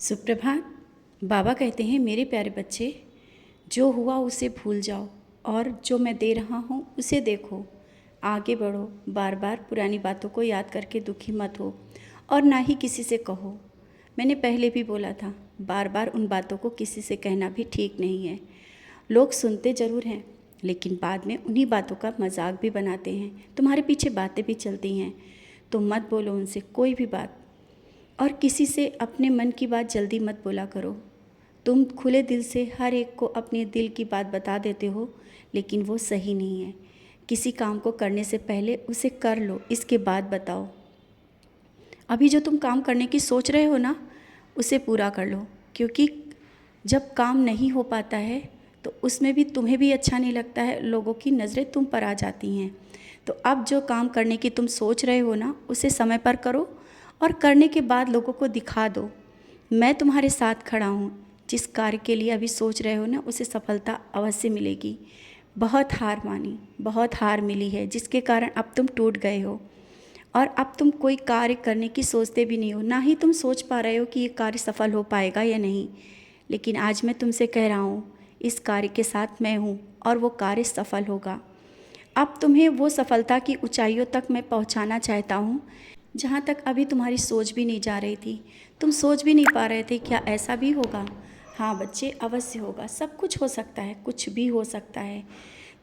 सुप्रभात। बाबा कहते हैं, मेरे प्यारे बच्चे, जो हुआ उसे भूल जाओ और जो मैं दे रहा हूँ उसे देखो। आगे बढ़ो, बार बार पुरानी बातों को याद करके दुखी मत हो और ना ही किसी से कहो। मैंने पहले भी बोला था, बार बार उन बातों को किसी से कहना भी ठीक नहीं है। लोग सुनते ज़रूर हैं, लेकिन बाद में उन्हीं बातों का मजाक भी बनाते हैं, तुम्हारे पीछे बातें भी चलती हैं। तो मत बोलो उनसे कोई भी बात, और किसी से अपने मन की बात जल्दी मत बोला करो। तुम खुले दिल से हर एक को अपने दिल की बात बता देते हो, लेकिन वो सही नहीं है। किसी काम को करने से पहले उसे कर लो, इसके बाद बताओ। अभी जो तुम काम करने की सोच रहे हो ना, उसे पूरा कर लो, क्योंकि जब काम नहीं हो पाता है तो उसमें भी तुम्हें भी अच्छा नहीं लगता है, लोगों की नज़रें तुम पर आ जाती हैं। तो अब जो काम करने की तुम सोच रहे हो ना, उसे समय पर करो और करने के बाद लोगों को दिखा दो, मैं तुम्हारे साथ खड़ा हूँ। जिस कार्य के लिए अभी सोच रहे हो ना, उसे सफलता अवश्य मिलेगी। बहुत हार मानी, बहुत हार मिली है, जिसके कारण अब तुम टूट गए हो और अब तुम कोई कार्य करने की सोचते भी नहीं हो, ना ही तुम सोच पा रहे हो कि ये कार्य सफल हो पाएगा या नहीं। लेकिन आज मैं तुमसे कह रहा हूँ, इस कार्य के साथ मैं हूँ और वो कार्य सफल होगा। अब तुम्हें वो सफलता की ऊंचाइयों तक मैं पहुँचाना चाहता हूँ, जहाँ तक अभी तुम्हारी सोच भी नहीं जा रही थी। तुम सोच भी नहीं पा रहे थे क्या ऐसा भी होगा। हाँ बच्चे, अवश्य होगा, सब कुछ हो सकता है, कुछ भी हो सकता है।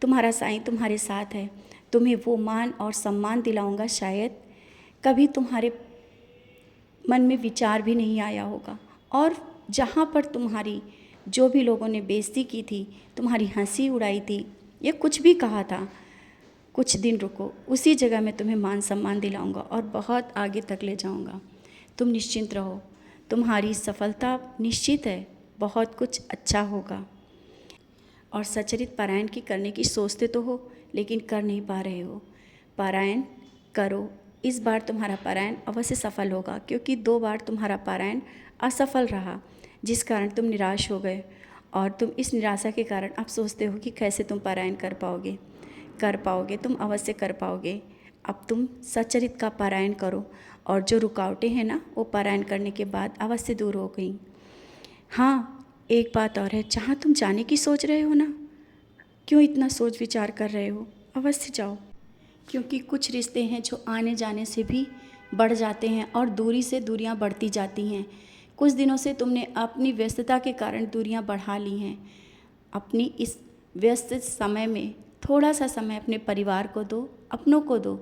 तुम्हारा साईं तुम्हारे साथ है। तुम्हें वो मान और सम्मान दिलाऊंगा, शायद कभी तुम्हारे मन में विचार भी नहीं आया होगा। और जहाँ पर तुम्हारी जो भी लोगों ने बेइज्जती की थी, तुम्हारी हंसी उड़ाई थी, ये कुछ भी कहा था, कुछ दिन रुको, उसी जगह मैं तुम्हें मान सम्मान दिलाऊंगा और बहुत आगे तक ले जाऊंगा। तुम निश्चिंत रहो, तुम्हारी सफलता निश्चित है, बहुत कुछ अच्छा होगा। और सचरित पारायण की करने की सोचते तो हो, लेकिन कर नहीं पा रहे हो। पारायण करो, इस बार तुम्हारा पारायण अवश्य सफल होगा, क्योंकि 2 बार तुम्हारा पारायण असफल रहा, जिस कारण तुम निराश हो गए। और तुम इस निराशा के कारण अब सोचते हो कि कैसे तुम पारायण कर पाओगे। कर पाओगे, तुम अवश्य कर पाओगे। अब तुम सच्चरित का पारायण करो और जो रुकावटें हैं ना, वो पारायण करने के बाद अवश्य दूर हो गई। हाँ, एक बात और है, जहाँ तुम जाने की सोच रहे हो ना, क्यों इतना सोच विचार कर रहे हो, अवश्य जाओ। क्योंकि कुछ रिश्ते हैं जो आने जाने से भी बढ़ जाते हैं और दूरी से दूरियां बढ़ती जाती हैं। कुछ दिनों से तुमने अपनी व्यस्तता के कारण दूरियां बढ़ा ली हैं। अपनी इस व्यस्त समय में थोड़ा सा समय अपने परिवार को दो, अपनों को दो,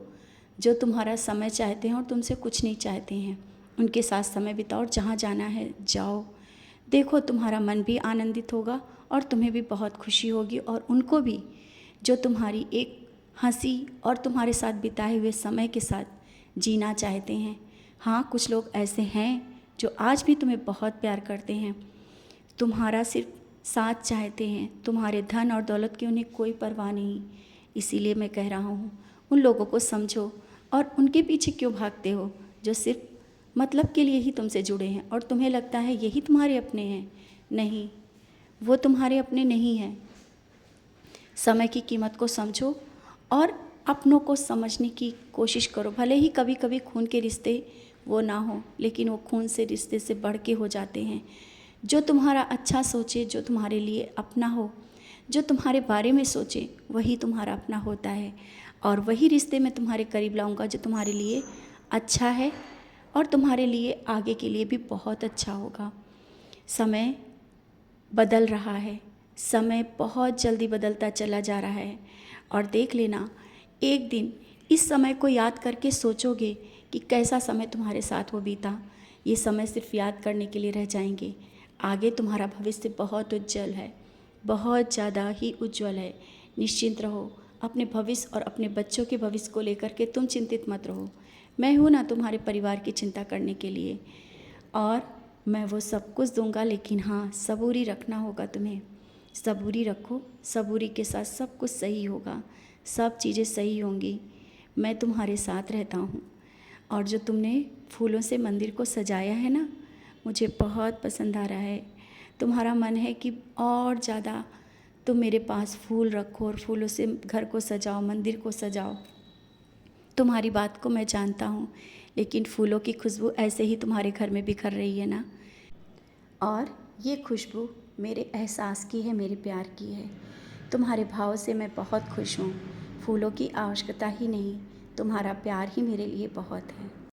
जो तुम्हारा समय चाहते हैं और तुमसे कुछ नहीं चाहते हैं। उनके साथ समय बिताओ और जहाँ जाना है जाओ। देखो, तुम्हारा मन भी आनंदित होगा और तुम्हें भी बहुत खुशी होगी, और उनको भी, जो तुम्हारी एक हंसी और तुम्हारे साथ बिताए हुए समय के साथ जीना चाहते हैं। हाँ, कुछ लोग ऐसे हैं जो आज भी तुम्हें बहुत प्यार करते हैं, तुम्हारा सिर्फ साथ चाहते हैं, तुम्हारे धन और दौलत की उन्हें कोई परवाह नहीं। इसीलिए मैं कह रहा हूँ, उन लोगों को समझो और उनके पीछे क्यों भागते हो, जो सिर्फ मतलब के लिए ही तुमसे जुड़े हैं और तुम्हें लगता है यही तुम्हारे अपने हैं। नहीं, वो तुम्हारे अपने नहीं हैं। समय की कीमत को समझो और अपनों को समझने की कोशिश करो। भले ही कभी कभी खून के रिश्ते वो ना हो, लेकिन वो खून से रिश्ते से बढ़ के हो जाते हैं। जो तुम्हारा अच्छा सोचे, जो तुम्हारे लिए अपना हो, जो तुम्हारे बारे में सोचे, वही तुम्हारा अपना होता है। और वही रिश्ते मैं तुम्हारे करीब लाऊंगा जो तुम्हारे लिए अच्छा है और तुम्हारे लिए आगे के लिए भी बहुत अच्छा होगा। समय बदल रहा है, समय बहुत जल्दी बदलता चला जा रहा है। और देख लेना, एक दिन इस समय को याद करके सोचोगे कि कैसा समय तुम्हारे साथ वो बीता। ये समय सिर्फ याद करने के लिए रह जाएंगे। आगे तुम्हारा भविष्य बहुत उज्जवल है, बहुत ज़्यादा ही उज्जवल है। निश्चिंत रहो, अपने भविष्य और अपने बच्चों के भविष्य को लेकर के तुम चिंतित मत रहो। मैं हूँ ना तुम्हारे परिवार की चिंता करने के लिए, और मैं वो सब कुछ दूंगा। लेकिन हाँ, सबूरी रखना होगा तुम्हें। सबूरी रखो, सबूरी के साथ सब कुछ सही होगा, सब चीज़ें सही होंगी। मैं तुम्हारे साथ रहता हूँ। और जो तुमने फूलों से मंदिर को सजाया है ना, मुझे बहुत पसंद आ रहा है। तुम्हारा मन है कि और ज़्यादा तुम मेरे पास फूल रखो और फूलों से घर को सजाओ, मंदिर को सजाओ। तुम्हारी बात को मैं जानता हूँ, लेकिन फूलों की खुशबू ऐसे ही तुम्हारे घर में बिखर रही है ना। और ये खुशबू मेरे एहसास की है, मेरे प्यार की है। तुम्हारे भाव से मैं बहुत खुश हूँ। फूलों की आवश्यकता ही नहीं, तुम्हारा प्यार ही मेरे लिए बहुत है।